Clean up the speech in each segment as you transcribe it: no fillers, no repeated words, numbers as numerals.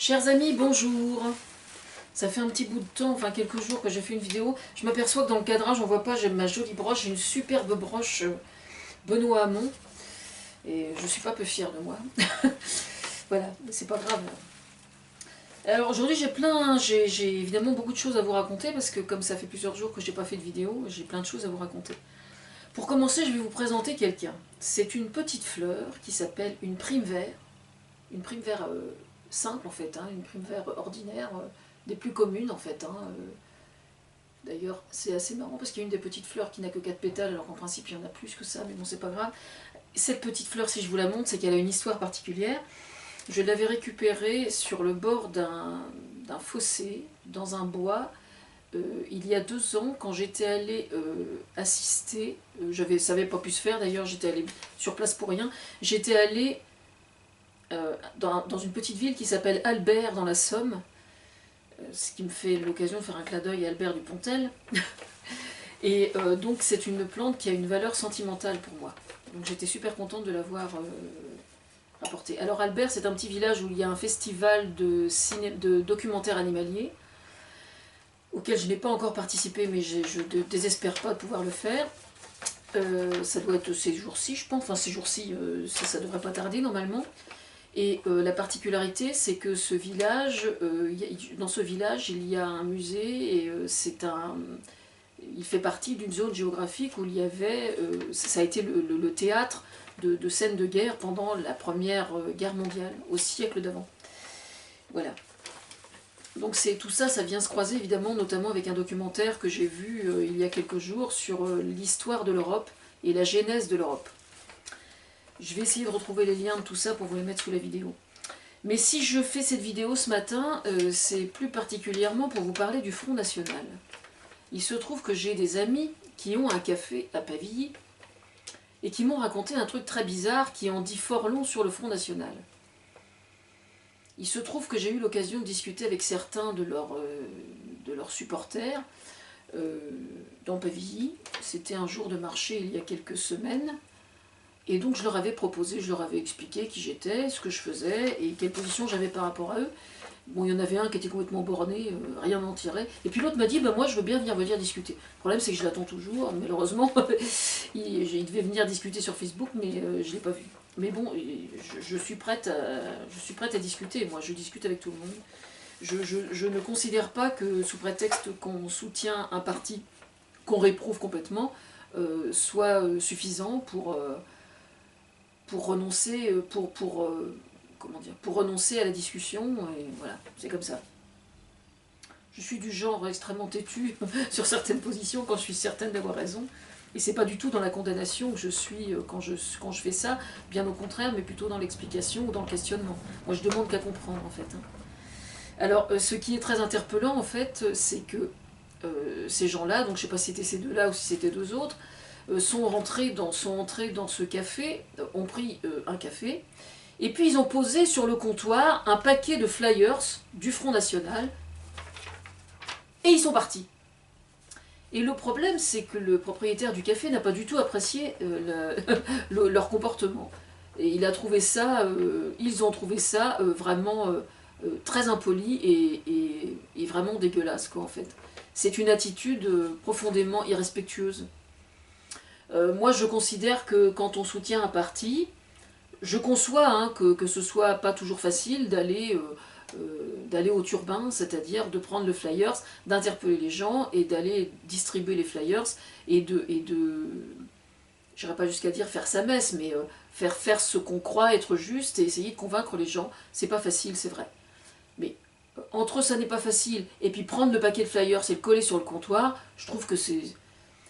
Chers amis, bonjour. Ça fait un petit bout de temps, enfin quelques jours que j'ai fait une vidéo. Je m'aperçois que dans le cadrage, on voit pas, j'ai ma jolie broche, j'ai une superbe broche Benoît Hamon. Et je suis pas peu fière de moi. Voilà, c'est pas grave. Alors aujourd'hui j'ai évidemment beaucoup de choses à vous raconter parce que comme ça fait plusieurs jours que j'ai pas fait de vidéo, j'ai plein de choses à vous raconter. Pour commencer, je vais vous présenter quelqu'un. C'est une petite fleur qui s'appelle une prime vert. Une prime vert simple en fait, hein, une prime vert ordinaire, des plus communes en fait. Hein, D'ailleurs, c'est assez marrant parce qu'il y a une des petites fleurs qui n'a que 4 pétales, alors qu'en principe il y en a plus que ça, mais bon, c'est pas grave. Cette petite fleur, si je vous la montre, c'est qu'elle a une histoire particulière. Je l'avais récupérée sur le bord d'un fossé, dans un bois, il y a 2 ans, quand j'étais allée assister, ça n'avait pas pu se faire d'ailleurs, j'étais allée sur place pour rien, j'étais allée dans une petite ville qui s'appelle Albert dans la Somme, ce qui me fait l'occasion de faire un clin d'œil à Albert Dupontel. Et donc c'est une plante qui a une valeur sentimentale pour moi. Donc j'étais super contente de l'avoir rapportée. Alors Albert, c'est un petit village où il y a un festival de documentaires animaliers, auquel je n'ai pas encore participé, mais je ne désespère pas de pouvoir le faire. Ça doit être ces jours-ci, je pense. Enfin, ces jours-ci, ça ne devrait pas tarder normalement. Et la particularité, c'est que ce village, dans ce village, il y a un musée et il fait partie d'une zone géographique où il y avait, ça a été le théâtre de scènes de guerre pendant la Première Guerre mondiale, au siècle d'avant. Voilà. Donc tout ça, ça vient se croiser évidemment, notamment avec un documentaire que j'ai vu il y a quelques jours sur l'histoire de l'Europe et la genèse de l'Europe. Je vais essayer de retrouver les liens de tout ça pour vous les mettre sous la vidéo. Mais si je fais cette vidéo ce matin, c'est plus particulièrement pour vous parler du Front National. Il se trouve que j'ai des amis qui ont un café à Pavilly et qui m'ont raconté un truc très bizarre qui en dit fort long sur le Front National. Il se trouve que j'ai eu l'occasion de discuter avec certains de leurs supporters dans Pavilly. C'était un jour de marché il y a quelques semaines. Et donc je leur avais proposé, je leur avais expliqué qui j'étais, ce que je faisais et quelle position j'avais par rapport à eux. Bon, il y en avait un qui était complètement borné, rien n'en tirait. Et puis l'autre m'a dit, bah, moi je veux bien venir discuter. Le problème c'est que je l'attends toujours, malheureusement. il devait venir discuter sur Facebook, mais je ne l'ai pas vu. Mais bon, je suis prête à discuter, moi je discute avec tout le monde. Je ne considère pas que sous prétexte qu'on soutient un parti qu'on réprouve complètement, soit suffisant pour renoncer, pour renoncer à la discussion, et voilà, c'est comme ça. Je suis du genre extrêmement têtu sur certaines positions quand je suis certaine d'avoir raison, et c'est pas du tout dans la condamnation que je suis quand je fais ça, bien au contraire, mais plutôt dans l'explication ou dans le questionnement. Moi je demande qu'à comprendre en fait. Alors ce qui est très interpellant en fait, c'est que ces gens-là, donc je sais pas si c'était ces deux-là ou si c'était 2 autres, sont entrés dans ce café, ont pris un café, et puis ils ont posé sur le comptoir un paquet de flyers du Front National, et ils sont partis. Et le problème, c'est que le propriétaire du café n'a pas du tout apprécié leur comportement. Et il a trouvé ça, ils ont trouvé ça vraiment très impoli et vraiment dégueulasse, quoi, en fait. C'est une attitude profondément irrespectueuse. Moi, je considère que quand on soutient un parti, je conçois hein, que ce soit pas toujours facile d'aller au turbin, c'est-à-dire de prendre le flyers, d'interpeller les gens et d'aller distribuer les flyers et de j'irai pas jusqu'à dire faire sa messe, mais faire ce qu'on croit être juste et essayer de convaincre les gens. C'est pas facile, c'est vrai. Mais entre eux, ça n'est pas facile, et puis prendre le paquet de flyers et le coller sur le comptoir, je trouve que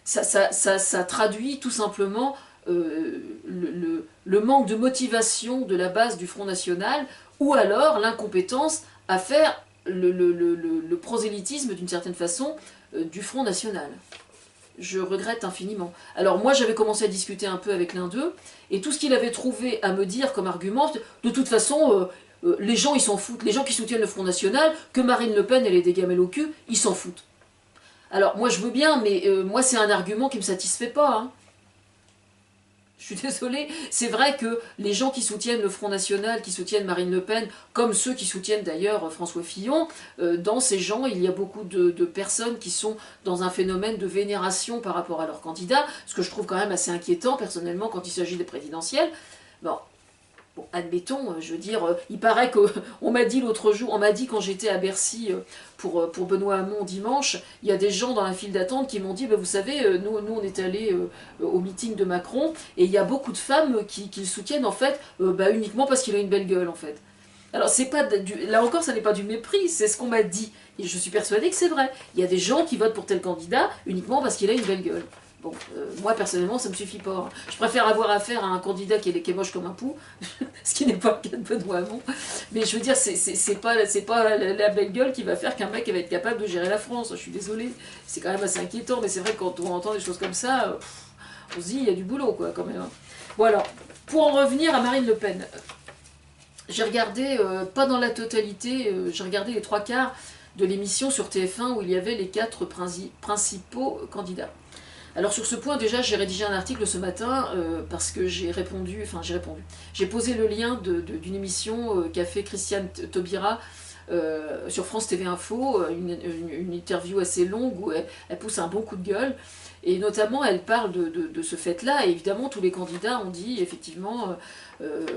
ça traduit tout simplement le manque de motivation de la base du Front National, ou alors l'incompétence à faire le prosélytisme d'une certaine façon du Front National. Je regrette infiniment. Alors moi j'avais commencé à discuter un peu avec l'un d'eux, et tout ce qu'il avait trouvé à me dire comme argument, de toute façon les gens ils s'en foutent, les gens qui soutiennent le Front National, que Marine Le Pen elle ait des gamelles au cul, ils s'en foutent. Alors moi je veux bien, mais moi c'est un argument qui ne me satisfait pas. Hein. Je suis désolée, c'est vrai que les gens qui soutiennent le Front National, qui soutiennent Marine Le Pen, comme ceux qui soutiennent d'ailleurs François Fillon, dans ces gens, il y a beaucoup de personnes qui sont dans un phénomène de vénération par rapport à leur candidat, ce que je trouve quand même assez inquiétant personnellement quand il s'agit des présidentielles. Bon, bon, admettons, je veux dire, il paraît qu'on m'a dit l'autre jour, on m'a dit quand j'étais à Bercy pour Benoît Hamon dimanche, il y a des gens dans la file d'attente qui m'ont dit, bah, vous savez, nous on est allés au meeting de Macron, et il y a beaucoup de femmes qui le soutiennent en fait, bah, uniquement parce qu'il a une belle gueule en fait. Alors c'est pas là encore, ça n'est pas du mépris, c'est ce qu'on m'a dit, et je suis persuadée que c'est vrai. Il y a des gens qui votent pour tel candidat uniquement parce qu'il a une belle gueule. Bon, moi personnellement, ça me suffit pas. Je préfère avoir affaire à un candidat qui est moche comme un pou, ce qui n'est pas le cas de Benoît Hamon. Mais je veux dire, c'est pas la belle gueule qui va faire qu'un mec va être capable de gérer la France. Je suis désolée, c'est quand même assez inquiétant, mais c'est vrai que quand on entend des choses comme ça, on se dit, il y a du boulot, quoi, quand même. Bon alors, pour en revenir à Marine Le Pen, j'ai regardé, pas dans la totalité, j'ai regardé les 3/4 de l'émission sur TF1 où il y avait les 4 principaux candidats. Alors sur ce point, déjà, j'ai rédigé un article ce matin parce que j'ai posé le lien d'une émission qu'a fait Christiane Taubira sur France TV Info, une interview assez longue où elle pousse un bon coup de gueule. Et notamment, elle parle de ce fait-là, et évidemment, tous les candidats ont dit, effectivement,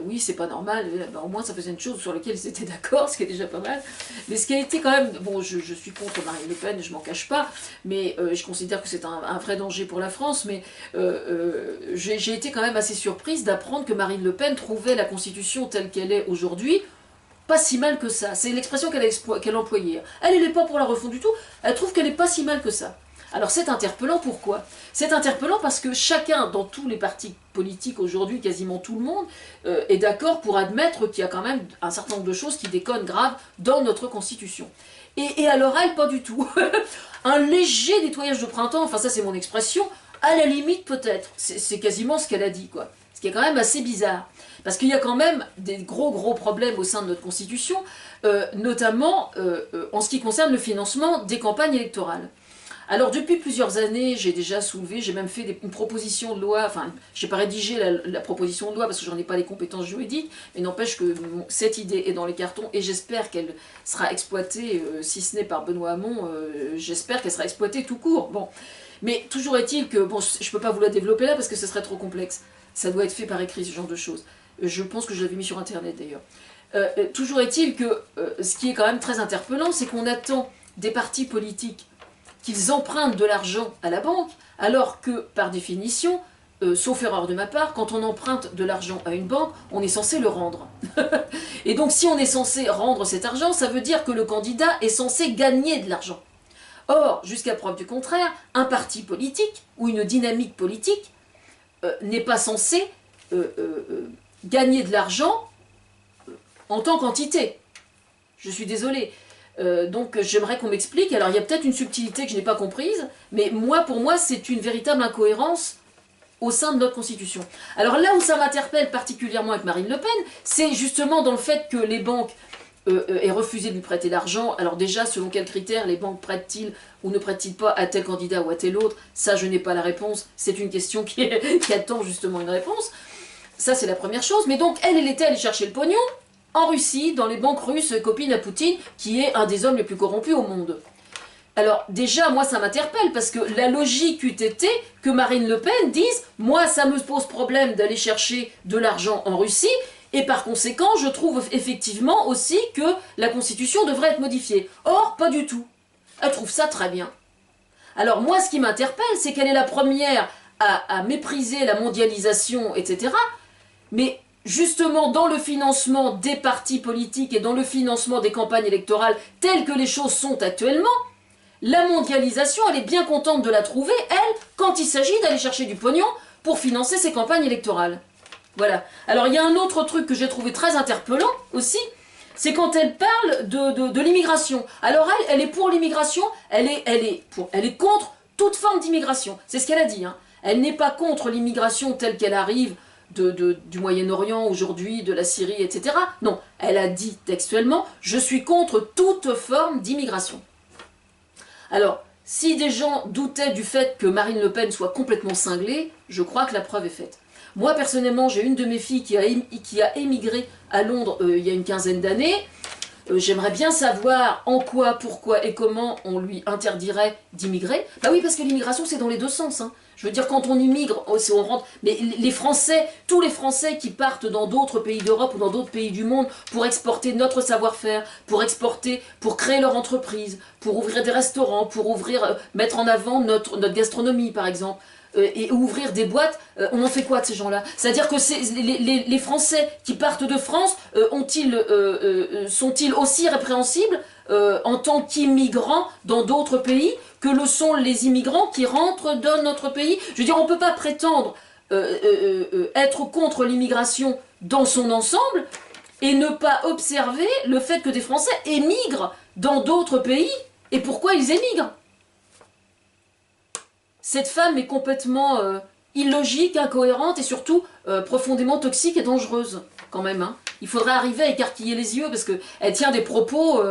oui, c'est pas normal, ben, au moins ça faisait une chose sur laquelle ils étaient d'accord, ce qui est déjà pas mal. Mais ce qui a été quand même, bon, je suis contre Marine Le Pen, je m'en cache pas, mais je considère que c'est un vrai danger pour la France, mais j'ai été quand même assez surprise d'apprendre que Marine Le Pen trouvait la Constitution telle qu'elle est aujourd'hui pas si mal que ça. C'est l'expression qu'elle employait. Elle n'est pas pour la refonte du tout, elle trouve qu'elle n'est pas si mal que ça. Alors c'est interpellant, pourquoi? C'est interpellant parce que chacun, dans tous les partis politiques aujourd'hui, quasiment tout le monde, est d'accord pour admettre qu'il y a quand même un certain nombre de choses qui déconnent grave dans notre Constitution. Et à l'oreille, pas du tout. Un léger nettoyage de printemps, enfin ça c'est mon expression, à la limite peut-être. C'est quasiment ce qu'elle a dit, quoi. Ce qui est quand même assez bizarre. Parce qu'il y a quand même des gros problèmes au sein de notre Constitution, notamment en ce qui concerne le financement des campagnes électorales. Alors depuis plusieurs années, j'ai déjà soulevé, j'ai même fait une proposition de loi, enfin, j'ai pas rédigé la proposition de loi parce que j'en ai pas les compétences juridiques, mais n'empêche que cette idée est dans les cartons et j'espère qu'elle sera exploitée, si ce n'est par Benoît Hamon, j'espère qu'elle sera exploitée tout court. Bon, mais toujours est-il que, bon, je peux pas vous la développer là parce que ce serait trop complexe. Ça doit être fait par écrit, ce genre de choses. Je pense que je l'avais mis sur internet d'ailleurs. Toujours est-il que ce qui est quand même très interpellant, c'est qu'on attend des partis politiques qu'ils empruntent de l'argent à la banque, alors que, par définition, sauf erreur de ma part, quand on emprunte de l'argent à une banque, on est censé le rendre. Et donc si on est censé rendre cet argent, ça veut dire que le candidat est censé gagner de l'argent. Or, jusqu'à preuve du contraire, un parti politique, ou une dynamique politique, n'est pas censé gagner de l'argent en tant qu'entité. Je suis désolée. Donc j'aimerais qu'on m'explique. Alors il y a peut-être une subtilité que je n'ai pas comprise, mais pour moi c'est une véritable incohérence au sein de notre Constitution. Alors là où ça m'interpelle particulièrement avec Marine Le Pen, c'est justement dans le fait que les banques aient refusé de lui prêter l'argent. Alors déjà, selon quels critères les banques prêtent-ils ou ne prêtent-ils pas à tel candidat ou à tel autre? Ça, je n'ai pas la réponse. C'est une question qui attend justement une réponse. Ça, c'est la première chose. Mais donc, elle était allée chercher le pognon en Russie, dans les banques russes copines à Poutine, qui est un des hommes les plus corrompus au monde. Alors déjà, moi ça m'interpelle, parce que la logique eût été que Marine Le Pen dise « Moi ça me pose problème d'aller chercher de l'argent en Russie, et par conséquent je trouve effectivement aussi que la Constitution devrait être modifiée. » Or, pas du tout. Elle trouve ça très bien. Alors moi ce qui m'interpelle, c'est qu'elle est la première à mépriser la mondialisation, etc. Mais justement, dans le financement des partis politiques et dans le financement des campagnes électorales telles que les choses sont actuellement, la mondialisation, elle est bien contente de la trouver, elle, quand il s'agit d'aller chercher du pognon pour financer ses campagnes électorales. Voilà. Alors, il y a un autre truc que j'ai trouvé très interpellant aussi, c'est quand elle parle de l'immigration. Alors, elle est pour l'immigration, elle est contre toute forme d'immigration. C'est ce qu'elle a dit, hein. Elle n'est pas contre l'immigration telle qu'elle arrive du Moyen-Orient aujourd'hui, de la Syrie, etc. Non, elle a dit textuellement « Je suis contre toute forme d'immigration ». Alors, si des gens doutaient du fait que Marine Le Pen soit complètement cinglée, je crois que la preuve est faite. Moi, personnellement, j'ai une de mes filles qui a émigré à Londres il y a une quinzaine d'années. J'aimerais bien savoir en quoi, pourquoi et comment on lui interdirait d'immigrer. Bah oui, parce que l'immigration, c'est dans les deux sens. Hein. Je veux dire, quand on immigre, on rentre... Mais les Français, tous les Français qui partent dans d'autres pays d'Europe ou dans d'autres pays du monde pour exporter notre savoir-faire, pour exporter, pour créer leur entreprise, pour ouvrir des restaurants, pour ouvrir, mettre en avant notre gastronomie, par exemple, et ouvrir des boîtes, on en fait quoi de ces gens-là? C'est-à-dire que les Français qui partent de France sont-ils aussi répréhensibles en tant qu'immigrants dans d'autres pays que le sont les immigrants qui rentrent dans notre pays? Je veux dire, on ne peut pas prétendre être contre l'immigration dans son ensemble et ne pas observer le fait que des Français émigrent dans d'autres pays et pourquoi ils émigrent. Cette femme est complètement illogique, incohérente et surtout profondément toxique et dangereuse, quand même. Hein. Il faudrait arriver à écarquiller les yeux parce qu'elle tient des propos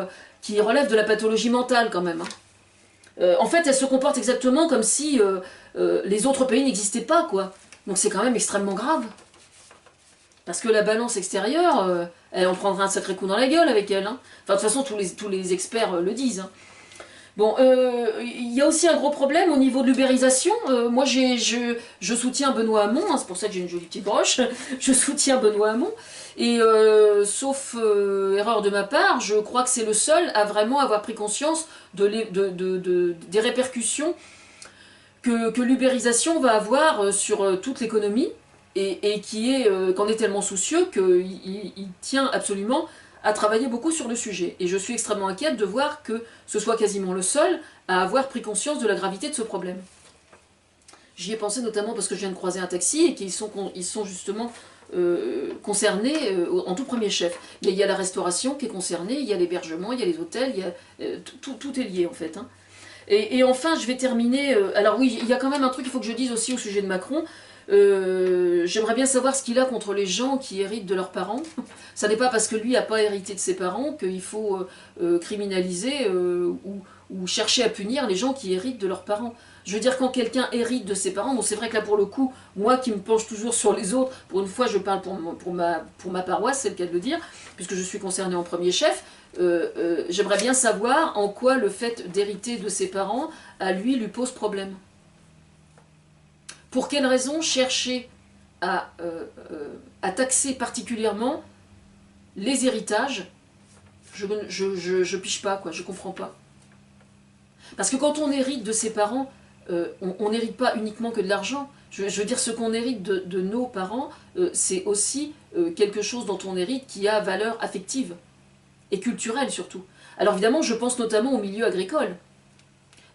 qui relèvent de la pathologie mentale, quand même. Hein. En fait, elle se comporte exactement comme si les autres pays n'existaient pas, quoi. Donc c'est quand même extrêmement grave. Parce que la balance extérieure, elle en prendra un sacré coup dans la gueule avec elle. Hein. Enfin, de toute façon, tous les experts le disent. Hein. Bon, il y a aussi un gros problème au niveau de l'ubérisation. Moi, je soutiens Benoît Hamon, hein, c'est pour ça que j'ai une jolie petite broche. Je soutiens Benoît Hamon. Et sauf erreur de ma part, je crois que c'est le seul à vraiment avoir pris conscience des répercussions que l'ubérisation va avoir sur toute l'économie et qu'en est tellement soucieux qu'il tient absolument à travailler beaucoup sur le sujet. Et je suis extrêmement inquiète de voir que ce soit quasiment le seul à avoir pris conscience de la gravité de ce problème. J'y ai pensé notamment parce que je viens de croiser un taxi et qu'ils sont justement concernés en tout premier chef. Il y a la restauration qui est concernée, il y a l'hébergement, il y a les hôtels, tout est lié en fait. Hein. Et enfin, je vais terminer... alors oui, il y a quand même un truc qu'il faut que je dise aussi au sujet de Macron. J'aimerais bien savoir ce qu'il a contre les gens qui héritent de leurs parents. Ça n'est pas parce que lui n'a pas hérité de ses parents qu'il faut criminaliser ou chercher à punir les gens qui héritent de leurs parents. Je veux dire, quand quelqu'un hérite de ses parents, bon c'est vrai que là pour le coup, moi qui me penche toujours sur les autres, pour une fois je parle pour ma paroisse, c'est le cas de le dire, puisque je suis concernée en premier chef, j'aimerais bien savoir en quoi le fait d'hériter de ses parents, à lui pose problème. Pour quelle raison chercher à taxer particulièrement les héritages? Je piche pas, quoi, je comprends pas. Parce que quand on hérite de ses parents, on n'hérite pas uniquement que de l'argent. Je veux dire, ce qu'on hérite de nos parents, c'est aussi quelque chose dont on hérite qui a valeur affective et culturelle surtout. Alors évidemment, je pense notamment au milieu agricole.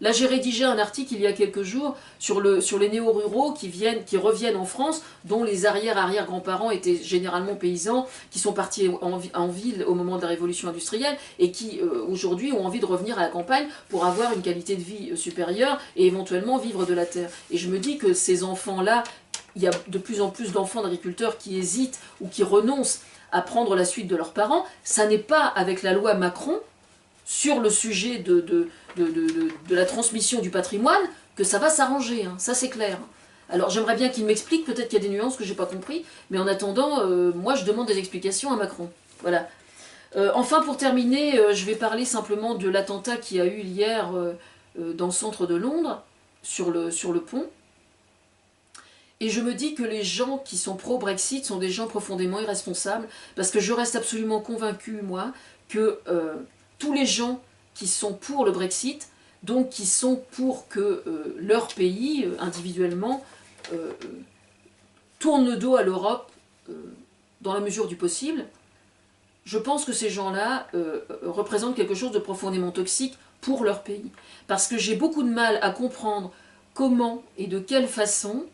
Là, j'ai rédigé un article il y a quelques jours sur les néo-ruraux qui reviennent en France, dont les arrière-arrière-grands-parents étaient généralement paysans, qui sont partis en ville au moment de la révolution industrielle et qui, aujourd'hui, ont envie de revenir à la campagne pour avoir une qualité de vie supérieure et éventuellement vivre de la terre. Et je me dis que ces enfants-là, il y a de plus en plus d'enfants d'agriculteurs qui hésitent ou qui renoncent à prendre la suite de leurs parents. Ça n'est pas avec la loi Macron sur le sujet de la transmission du patrimoine que ça va s'arranger, hein, ça c'est clair. Alors j'aimerais bien qu'il m'explique, peut-être qu'il y a des nuances que j'ai pas compris, mais en attendant, moi je demande des explications à Macron. Voilà. Enfin pour terminer, je vais parler simplement de l'attentat qui a eu hier dans le centre de Londres, sur le pont. Et je me dis que les gens qui sont pro-Brexit sont des gens profondément irresponsables, parce que je reste absolument convaincue, moi, que tous les gens qui sont pour le Brexit, donc qui sont pour que leur pays, individuellement, tourne le dos à l'Europe dans la mesure du possible, je pense que ces gens-là représentent quelque chose de profondément toxique pour leur pays. Parce que j'ai beaucoup de mal à comprendre comment et de quelle façon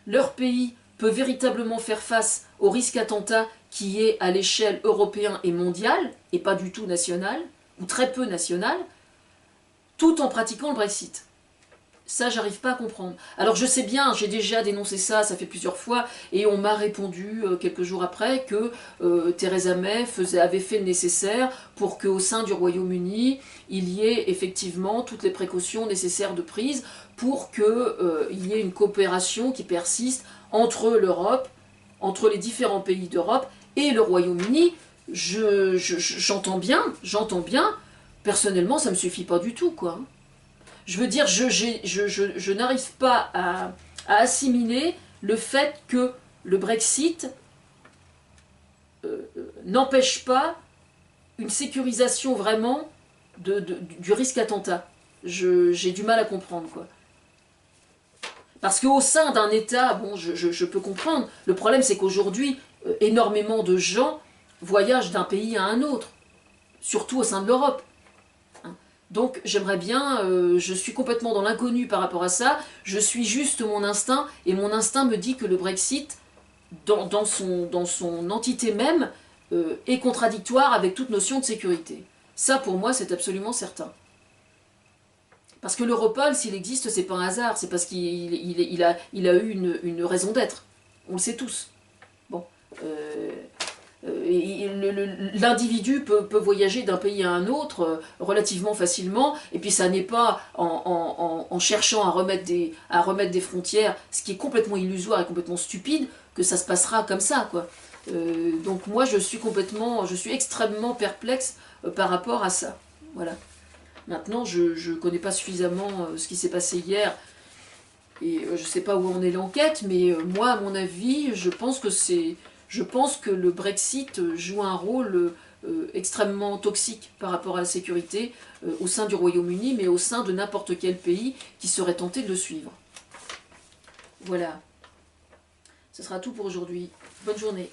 leur pays peut véritablement faire face au risque attentat qui est à l'échelle européenne et mondiale, et pas du tout nationale, ou très peu nationale, tout en pratiquant le Brexit. Ça, j'arrive pas à comprendre. Alors je sais bien, j'ai déjà dénoncé ça, ça fait plusieurs fois, et on m'a répondu quelques jours après que Theresa May avait fait le nécessaire pour qu'au sein du Royaume-Uni, il y ait effectivement toutes les précautions nécessaires de prise pour qu'il y ait une coopération qui persiste entre l'Europe, entre les différents pays d'Europe et le Royaume-Uni, j'entends bien, personnellement ça ne me suffit pas du tout, quoi. Je veux dire, je n'arrive pas à assimiler le fait que le Brexit n'empêche pas une sécurisation vraiment du risque attentat. J'ai du mal à comprendre, quoi. Parce qu'au sein d'un État, bon, je peux comprendre. Le problème, c'est qu'aujourd'hui, énormément de gens voyagent d'un pays à un autre, surtout au sein de l'Europe. Donc, j'aimerais bien, je suis complètement dans l'inconnu par rapport à ça, je suis juste mon instinct, et mon instinct me dit que le Brexit, dans son entité même, est contradictoire avec toute notion de sécurité. Ça, pour moi, c'est absolument certain. Parce que l'Europol, s'il existe, c'est pas un hasard, c'est parce qu'il a eu une raison d'être. On le sait tous. Bon. L'individu peut voyager d'un pays à un autre relativement facilement, et puis ça n'est pas en cherchant à remettre des frontières, ce qui est complètement illusoire et complètement stupide, que ça se passera comme ça, quoi. Donc moi, je suis extrêmement perplexe par rapport à ça. Voilà. Maintenant, je ne connais pas suffisamment ce qui s'est passé hier, et je ne sais pas où en est l'enquête, mais moi, à mon avis, je pense que le Brexit joue un rôle extrêmement toxique par rapport à la sécurité au sein du Royaume-Uni, mais au sein de n'importe quel pays qui serait tenté de le suivre. Voilà. Ce sera tout pour aujourd'hui. Bonne journée.